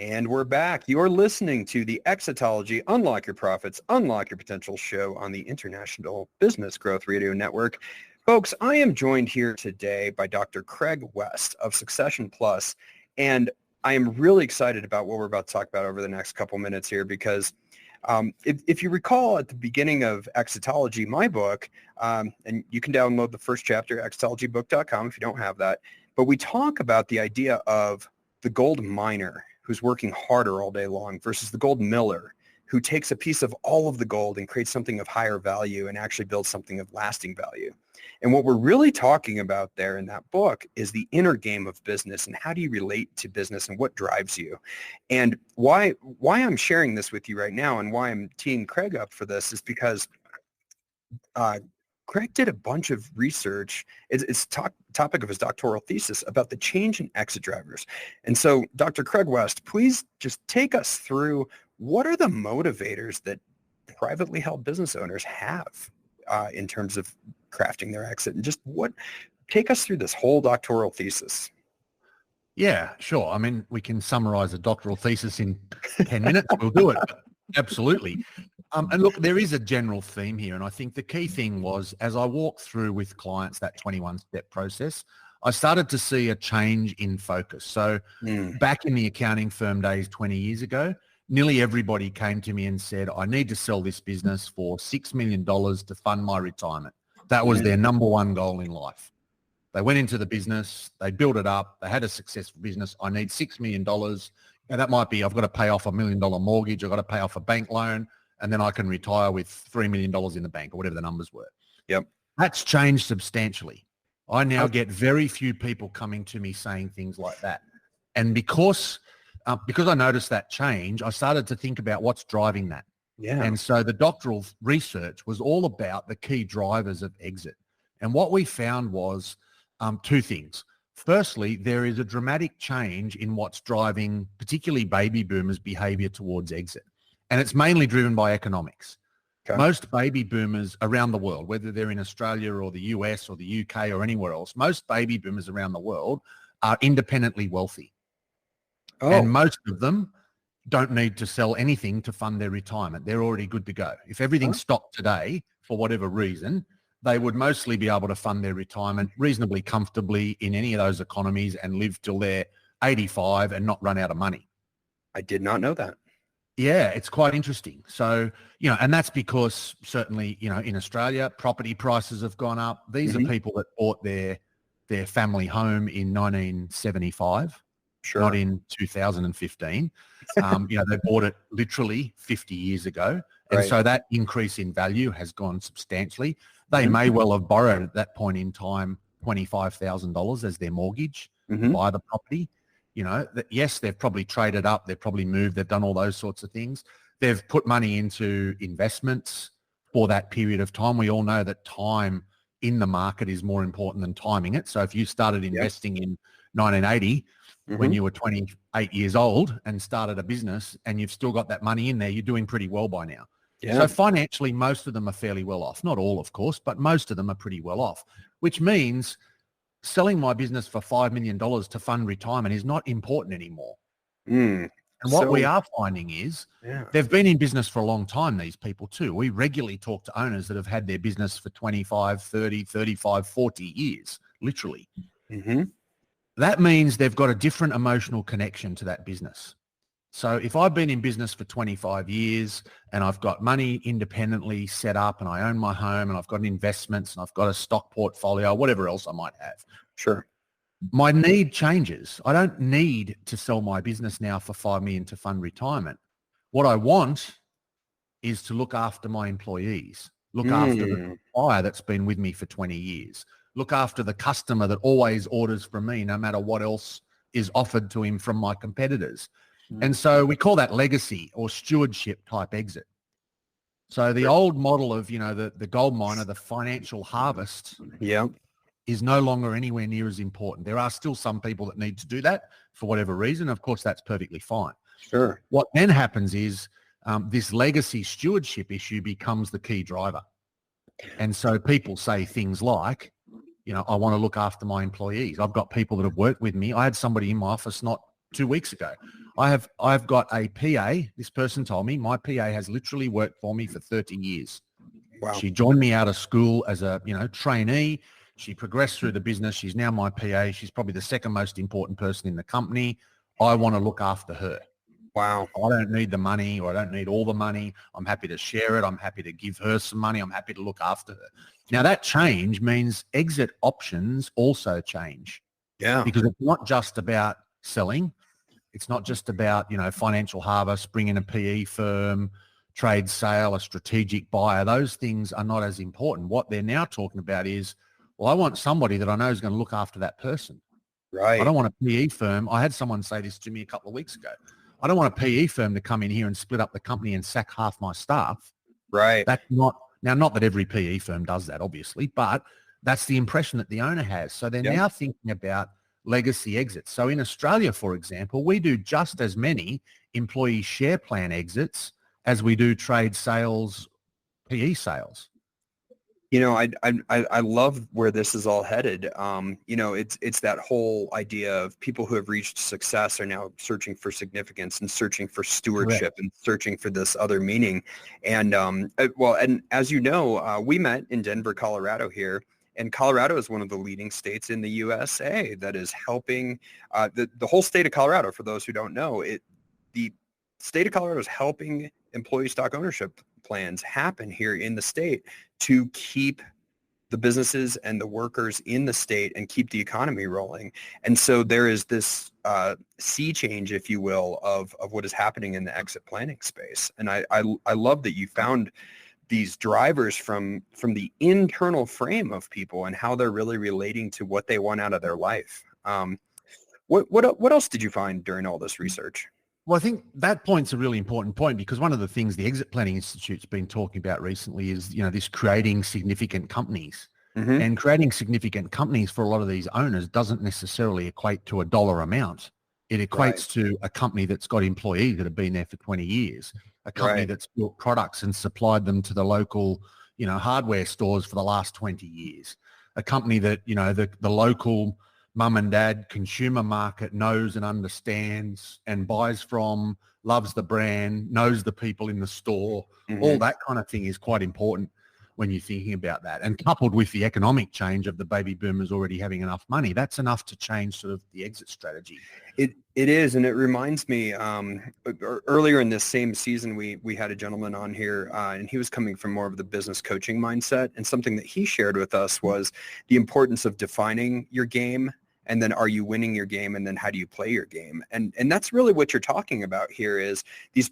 And we're back. You're listening to the Exitology Unlock Your Profits, Unlock Your Potential show on the International Business Growth Radio Network. Folks, I am joined here today by Dr. Craig West of Succession Plus, and I am really excited about what we're about to talk about over the next couple minutes here because if you recall at the beginning of Exitology, my book, and you can download the first chapter, exitologybook.com if you don't have that, but we talk about the idea of the gold miner who's working harder all day long versus the gold miller who takes a piece of all of the gold and creates something of higher value and actually builds something of lasting value. And what we're really talking about there in that book is the inner game of business and how do you relate to business and what drives you. And why I'm sharing this with you right now and why I'm teeing Craig up for this is because Craig did a bunch of research. It's topic of his doctoral thesis about the change in exit drivers. And so, Dr. Craig West, please just take us through what are the motivators that privately held business owners have in terms of crafting their exit, and just take us through this whole doctoral thesis. Yeah, sure. I mean, we can summarize a doctoral thesis in 10 minutes. We'll do it. Absolutely. And look, there is a general theme here. And I think the key thing was, as I walked through with clients that 21-step process, I started to see a change in focus. So back in the accounting firm days 20 years ago, nearly everybody came to me and said, I need to sell this business for $6 million to fund my retirement. That was their number one goal in life. They went into the business, they built it up, they had a successful business. I need $6 million. And that might be, I've got to pay off $1 million mortgage, I've got to pay off a bank loan, and then I can retire with $3 million in the bank or whatever the numbers were. Yep. That's changed substantially. I now get very few people coming to me saying things like that. And because I noticed that change, I started to think about what's driving that. Yeah. And so the doctoral research was all about the key drivers of exit. And what we found was two things. Firstly, there is a dramatic change in what's driving particularly baby boomers' behavior towards exit. And it's mainly driven by economics. Okay. Most baby boomers around the world, whether they're in Australia or the US or the UK or anywhere else, most baby boomers around the world are independently wealthy. Oh. And most of them don't need to sell anything to fund their retirement. They're already good to go. If everything stopped today, for whatever reason, they would mostly be able to fund their retirement reasonably comfortably in any of those economies and live till they're 85 and not run out of money. I did not know that. Yeah, it's quite interesting. So, and that's because certainly, in Australia, property prices have gone up. These are people that bought their family home in 1975, not in 2015. They bought it literally 50 years ago. And so that increase in value has gone substantially. They may well have borrowed at that point in time $25,000 as their mortgage to buy the property. Yes, they've probably traded up, they've probably moved, they've done all those sorts of things. They've put money into investments for that period of time. We all know that time in the market is more important than timing it. So if you started investing in 1980 when you were 28 years old and started a business and you've still got that money in there, you're doing pretty well by now. Yeah. So financially, most of them are fairly well off. Not all, of course, but most of them are pretty well off, which means selling my business for $5 million to fund retirement is not important anymore. And what we are finding is they've been in business for a long time, these people too. We regularly talk to owners that have had their business for 25, 30, 35, 40 years, literally. That means they've got a different emotional connection to that business. So if I've been in business for 25 years and I've got money independently set up and I own my home and I've got investments and I've got a stock portfolio, whatever else I might have. Sure. My need changes. I don't need to sell my business now for $5 million to fund retirement. What I want is to look after my employees, look after the supplier that's been with me for 20 years, look after the customer that always orders from me no matter what else is offered to him from my competitors. And so we call that legacy or stewardship type exit. So the old model of, the gold miner, the financial harvest is no longer anywhere near as important. There are still some people that need to do that for whatever reason. Of course, that's perfectly fine. Sure. What then happens is this legacy stewardship issue becomes the key driver. And so people say things like, I want to look after my employees. I've got people that have worked with me. I had somebody in my office not 2 weeks ago. I've got a PA. This person told me my PA has literally worked for me for 30 years. Wow. She joined me out of school as a, trainee. She progressed through the business. She's now my PA. She's probably the second most important person in the company. I want to look after her. Wow. I don't need the money, or I don't need all the money. I'm happy to share it. I'm happy to give her some money. I'm happy to look after her. Now, that change means exit options also change. Yeah. Because it's not just about selling. It's not just about, financial harvest, bringing a PE firm, trade sale, a strategic buyer. Those things are not as important. What they're now talking about is, well, I want somebody that I know is going to look after that person. Right. I don't want a PE firm. I had someone say this to me a couple of weeks ago. I don't want a PE firm to come in here and split up the company and sack half my staff. Right. That's not that every PE firm does that, obviously, but that's the impression that the owner has. So they're now thinking about legacy exits. So in Australia, for example, we do just as many employee share plan exits as we do trade sales, PE sales. I love where this is all headed. It's that whole idea of people who have reached success are now searching for significance and searching for stewardship. Correct. And searching for this other meaning. And and as you know, we met in Denver, Colorado here. And Colorado is one of the leading states in the USA that is helping the whole state of Colorado. For those who don't know, the state of Colorado is helping employee stock ownership plans happen here in the state to keep the businesses and the workers in the state and keep the economy rolling. And so there is this sea change, if you will, of what is happening in the exit planning space. And I love that you found these drivers from the internal frame of people and how they're really relating to what they want out of their life. What else did you find during all this research? Well, I think that point's a really important point, because one of the things the Exit Planning Institute's been talking about recently is, this creating significant companies. Mm-hmm. And creating significant companies for a lot of these owners doesn't necessarily equate to a dollar amount. It equates to a company that's got employees that have been there for 20 years, a company that's built products and supplied them to the local, hardware stores for the last 20 years, a company that, the local mum and dad consumer market knows and understands and buys from, loves the brand, knows the people in the store. Mm-hmm. All that kind of thing is quite important when you're thinking about that. And coupled with the economic change of the baby boomers already having enough money, that's enough to change sort of the exit strategy. It is, and it reminds me, earlier in this same season, we had a gentleman on here, and he was coming from more of the business coaching mindset, and something that he shared with us was the importance of defining your game, and then are you winning your game, and then how do you play your game? And that's really what you're talking about here is these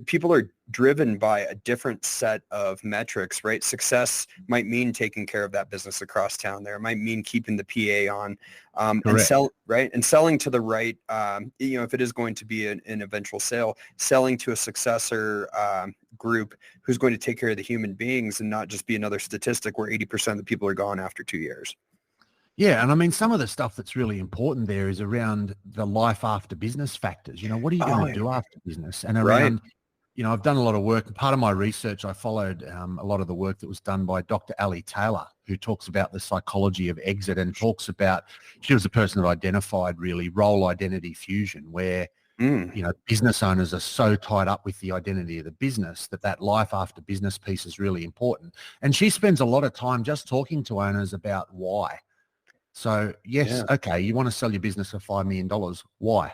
people are driven by a different set of metrics, right? Success might mean taking care of that business across town there. It might mean keeping the PA on and selling to the right, if it is going to be an eventual sale, selling to a successor group who's going to take care of the human beings and not just be another statistic where 80% of the people are gone after 2 years. Yeah, and I mean, some of the stuff that's really important there is around the life after business factors. What are you going to do after business? And around, I've done a lot of work. Part of my research, I followed a lot of the work that was done by Dr. Ali Taylor, who talks about the psychology of exit and talks about, she was the person that identified really role identity fusion, where, business owners are so tied up with the identity of the business that life after business piece is really important. And she spends a lot of time just talking to owners about why. So yes, okay, you want to sell your business for $5 million. Why?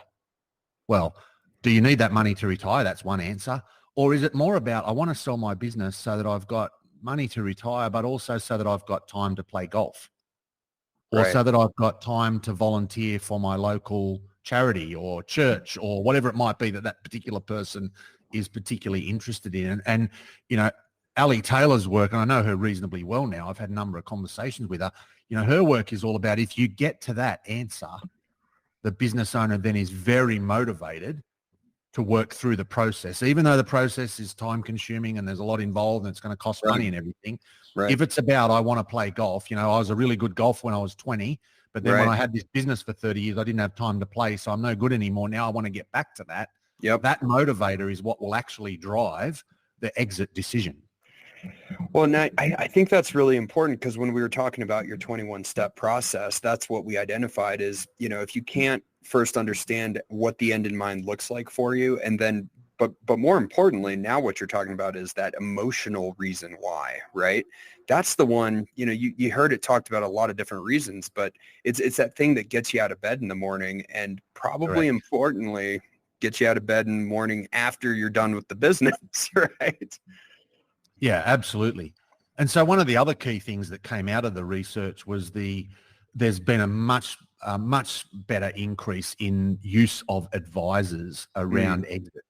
Well, do you need that money to retire? That's one answer. Or is it more about, I want to sell my business so that I've got money to retire, but also so that I've got time to play golf, or so that I've got time to volunteer for my local charity or church or whatever it might be that particular person is particularly interested in. And Ali Taylor's work, and I know her reasonably well now, I've had a number of conversations with her, her work is all about, if you get to that answer, the business owner then is very motivated to work through the process, even though the process is time consuming and there's a lot involved and it's going to cost money and everything. Right. If it's about, I want to play golf, I was a really good golfer when I was 20, but then when I had this business for 30 years, I didn't have time to play. So I'm no good anymore. Now I want to get back to that. Yep. That motivator is what will actually drive the exit decision. Well, and I think that's really important, because when we were talking about your 21-step process, that's what we identified is, if you can't first understand what the end in mind looks like for you, and then but more importantly, now what you're talking about is that emotional reason why, right? That's the one, you heard it talked about a lot of different reasons, but it's that thing that gets you out of bed in the morning, and probably Correct. importantly, gets you out of bed in the morning after you're done with the business, right? Yeah, absolutely. And so one of the other key things that came out of the research was there's been a much better increase in use of advisors around exit.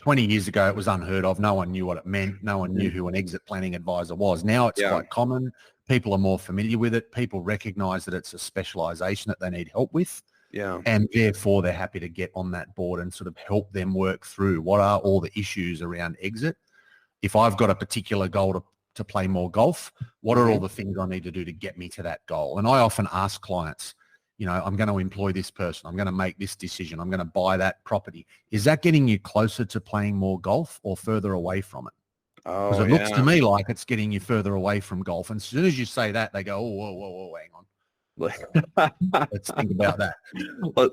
20 years ago, it was unheard of. No one knew what it meant. No one knew who an exit planning advisor was. Now it's Yeah. quite common. People are more familiar with it. People recognize that it's a specialization that they need help with. Yeah. And therefore, they're happy to get on that board and sort of help them work through what are all the issues around exit. If I've got a particular goal to play more golf, what are all the things I need to do to get me to that goal? And I often ask clients, I'm going to employ this person. I'm going to make this decision. I'm going to buy that property. Is that getting you closer to playing more golf or further away from it? Because it looks to me like it's getting you further away from golf. And as soon as you say that, they go, oh, whoa, hang on. Let's think about that.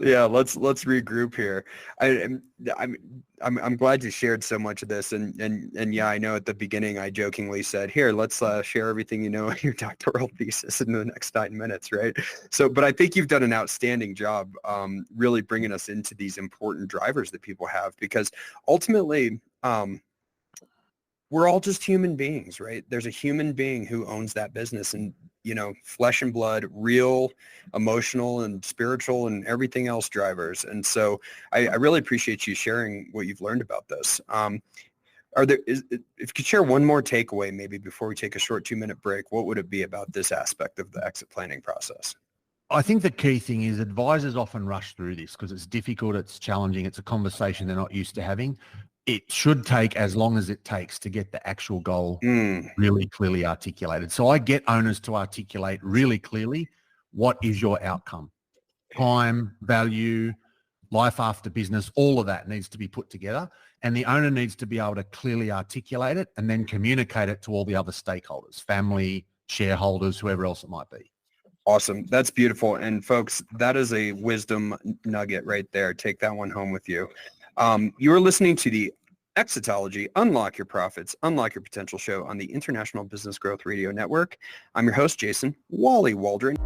Yeah, let's regroup here. I'm glad you shared so much of this, and yeah, I know at the beginning I jokingly said, here, let's share everything in your doctoral thesis in the next 9 minutes, right? So, but I think you've done an outstanding job really bringing us into these important drivers that people have, because ultimately we're all just human beings, right? There's a human being who owns that business, and flesh and blood, real, emotional and spiritual and everything else drivers. And so I really appreciate you sharing what you've learned about this. If you could share one more takeaway, maybe before we take a short 2-minute break, what would it be about this aspect of the exit planning process? I think the key thing is advisors often rush through this because it's difficult, it's challenging, it's a conversation they're not used to having. It should take as long as it takes to get the actual goal really clearly articulated. So I get owners to articulate really clearly, what is your outcome? Time, value, life after business, all of that needs to be put together. And the owner needs to be able to clearly articulate it and then communicate it to all the other stakeholders, family, shareholders, whoever else it might be. Awesome. That's beautiful. And folks, that is a wisdom nugget right there. Take that one home with you. You are listening to the Exitology, Unlock Your Profits, Unlock Your Potential show on the International Business Growth Radio Network. I'm your host, Jason Wally Waldron.